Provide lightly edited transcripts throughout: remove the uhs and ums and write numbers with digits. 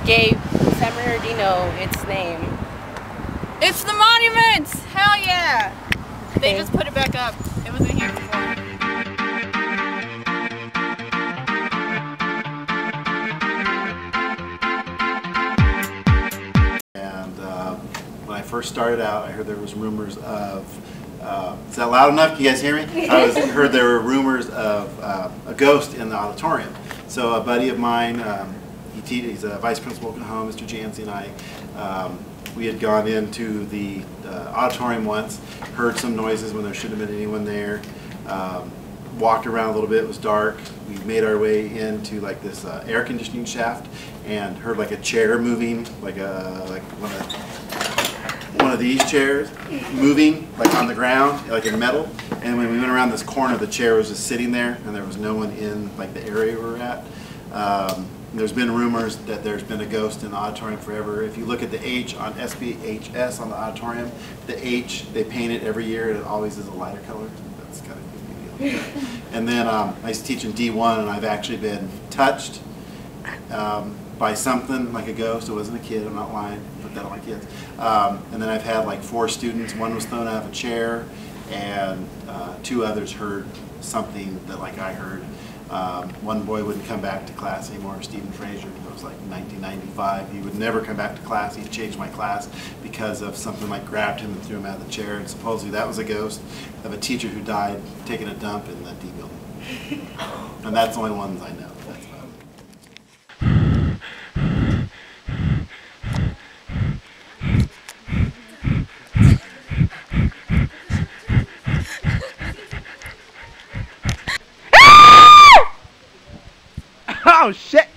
gave San Bernardino its name. It's the monuments! Hell yeah! They Okay. just put it back up. It wasn't here before. And when I first started out, I heard there was rumors of, is that loud enough? Can you guys hear me? Heard there were rumors of a ghost in the auditorium. So a buddy of mine, he's a vice principal at home, Mr. Jancy, and I, we had gone into the auditorium once, heard some noises when there shouldn't have been anyone there, walked around a little bit, it was dark. We made our way into like this air conditioning shaft and heard like a chair moving, like one of these chairs moving like on the ground, like in metal. And when we went around this corner, the chair was just sitting there and there was no one in like the area we were at. There's been rumors that there's been a ghost in the auditorium forever. If you look at the H on SBHS on the auditorium, the H, they paint it every year and it always is a lighter color. That's kind of a good deal. And then I used to teach in D1 and I've actually been touched by something like a ghost. It wasn't a kid, I'm not lying, put that on my kids. And then I've had like 4 students, one was thrown out of a chair and 2 others heard something that like I heard. One boy wouldn't come back to class anymore, Stephen Fraser. It was like 1995. He would never come back to class. He changed my class because of something like grabbed him and threw him out of the chair. And supposedly that was a ghost of a teacher who died taking a dump in the D building. And that's the only ones I know. That's about it. Oh shit!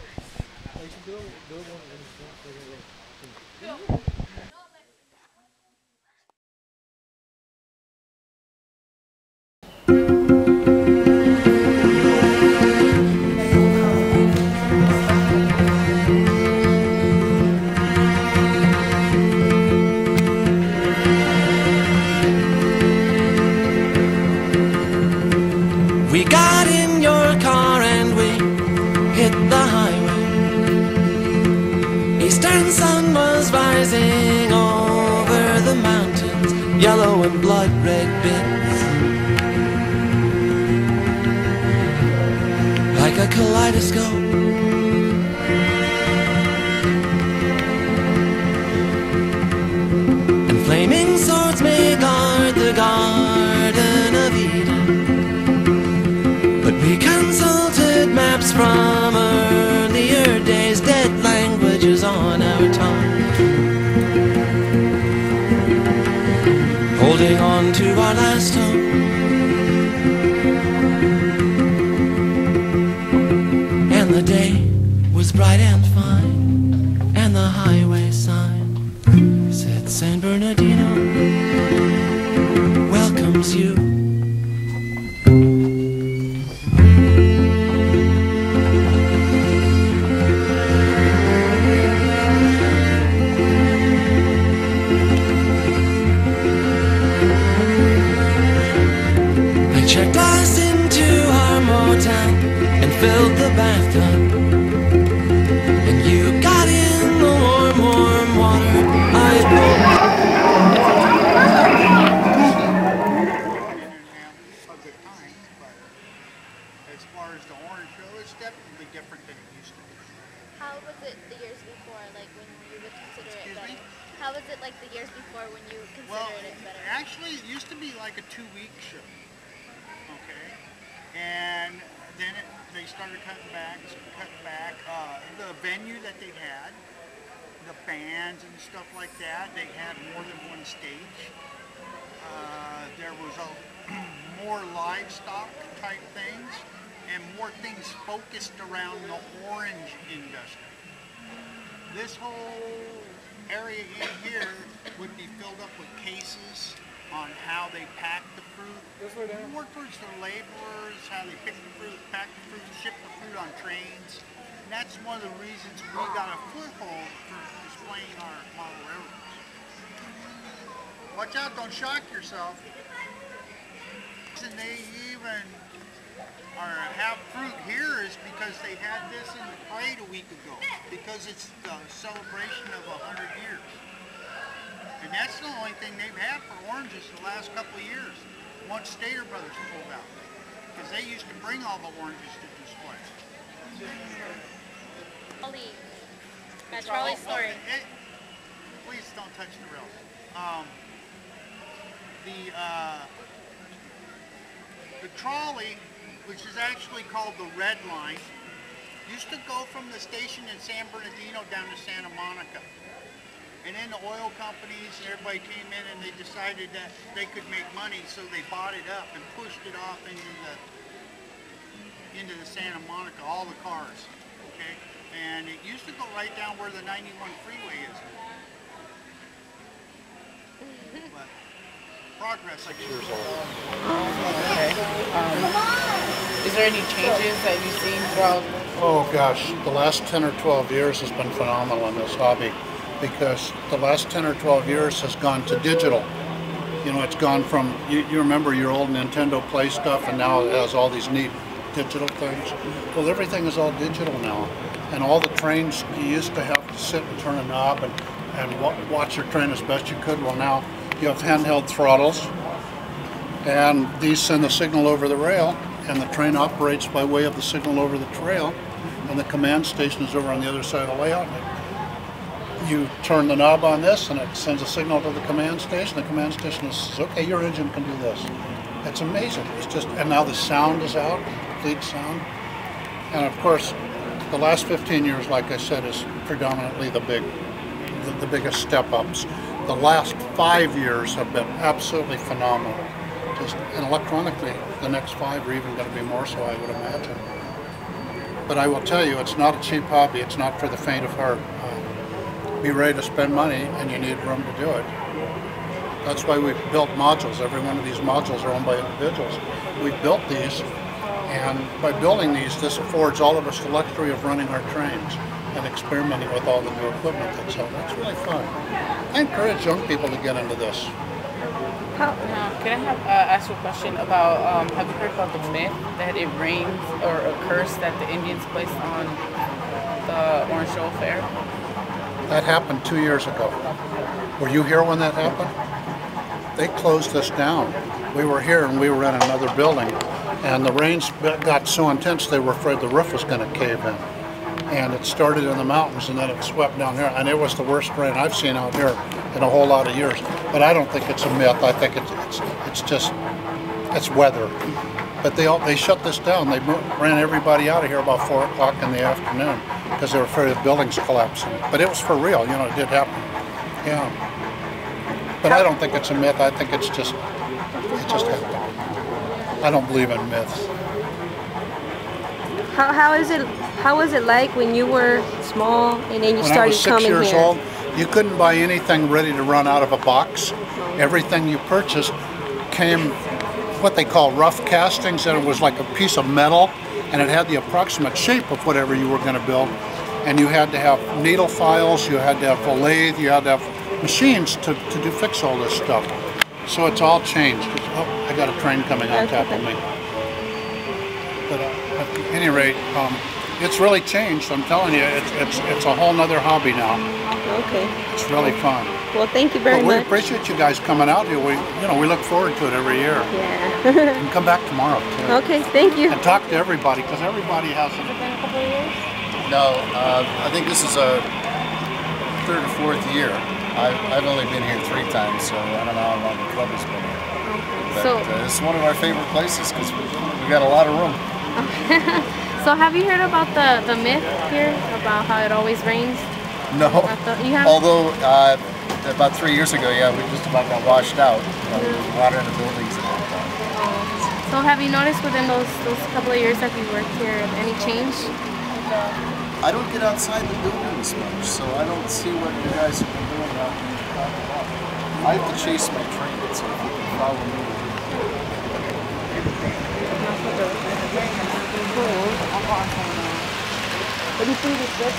We got in your car and we hit the highway. Eastern sun was rising over the mountains, yellow and blood red bits, like a kaleidoscope. And flaming swords may guard the Garden of Eden, but we consulted maps from earlier days, dead languages on our tongue, holding on to our last hope. And the day was bright and fine, and the highway sign said San Bernardino welcomes you. Checked us into our motel and filled the bathtub, and you got in the warm, warm water. As far as the orange show, it's definitely different than it used to be. How was it the years before, like when you would consider it better? How was it like the years before when you considered it better? Actually, it used to be like a 2-week show. Okay, and then they started cutting back. The venue that they had, the bands and stuff like that, they had more than one stage. There was more livestock type things and more things focused around the orange industry. This whole area in here would be filled up with cases on how they pack the fruit. More towards the laborers, how they pick the fruit, pack the fruit, ship the fruit on trains. And that's one of the reasons we got a foothold for displaying our model railroads. Watch out, don't shock yourself. And they even have fruit here is because they had this in the parade a week ago, because it's the celebration of 100 years. And that's the only thing they've had for oranges the last couple of years, once Stater Brothers pulled out. Because they used to bring all the oranges to display. Trolley story. Please don't touch the rails. The trolley, which is actually called the Red Line, used to go from the station in San Bernardino down to Santa Monica. And then the oil companies and everybody came in and they decided that they could make money, so they bought it up and pushed it off into the Santa Monica, all the cars. Okay? And it used to go right down where the 91 freeway is. But progress, I guess. Okay. Is there any changes that you've seen throughout? Oh gosh, the last 10 or 12 years has been phenomenal in this hobby, because the last 10 or 12 years has gone to digital. You know, it's gone from, you remember your old Nintendo Play stuff, and now it has all these neat digital things. Well, everything is all digital now. And all the trains, you used to have to sit and turn a knob and watch your train as best you could. Well, now you have handheld throttles, and these send the signal over the rail, and the train operates by way of the signal over the trail, and the command station is over on the other side of the layout. You turn the knob on this, and it sends a signal to the command station. The command station says, okay, your engine can do this. It's amazing. It's just, and now the sound is out, complete sound. And of course, the last 15 years, like I said, is predominantly the biggest step-ups. The last 5 years have been absolutely phenomenal. And electronically, the next 5 are even going to be more so, I would imagine. But I will tell you, it's not a cheap hobby. It's not for the faint of heart. Be ready to spend money, and you need room to do it. That's why we've built modules. Every one of these modules are owned by individuals. We've built these, and by building these, this affords all of us the luxury of running our trains and experimenting with all the new equipment that's out there. It's really fun. I encourage young people to get into this. Can I ask you a question about, have you heard about the myth that it rains, or a curse that the Indians placed on the Orange Show Fair? That happened 2 years ago. Were you here when that happened? They closed us down. We were here and we were in another building, and the rains got so intense they were afraid the roof was going to cave in. And it started in the mountains and then it swept down here, and it was the worst rain I've seen out here in a whole lot of years. But I don't think it's a myth. I think it's just, it's weather. But they shut this down. They ran everybody out of here about 4 o'clock in the afternoon because they were afraid of buildings collapsing. But it was for real, you know, it did happen. Yeah. But I don't think it's a myth. I think it just happened. I don't believe in myths. How was it like when you were small and then you started coming here? When I was 6 years old, you couldn't buy anything ready to run out of a box. Everything you purchased came what they call rough castings, and it was like a piece of metal, and it had the approximate shape of whatever you were going to build. And you had to have needle files, you had to have a lathe, you had to have machines to fix all this stuff. So it's all changed. Oh, I got a train coming on top of me. But at any rate, it's really changed. I'm telling you, it's a whole nother hobby now. Okay. It's really fun. Well, thank you very much. We appreciate you guys coming out here. We look forward to it every year. Yeah. And come back tomorrow too. Okay, thank you. And talk to everybody, because everybody has Has it been a couple of years? No, I think this is a 3rd or 4th year. I've only been here 3 times, so I don't know how long the club has been here. But So it's one of our favorite places because we got a lot of room. So have you heard about the myth here about how it always rains? No, You haven't? although about 3 years ago, yeah, we just about got washed out. There was water in the buildings and all that. So have you noticed within those couple of years that you worked here any change? I don't get outside the buildings much, so I don't see what you guys have been doing out here. I have to chase my train, so if you can follow me. What do you think is this?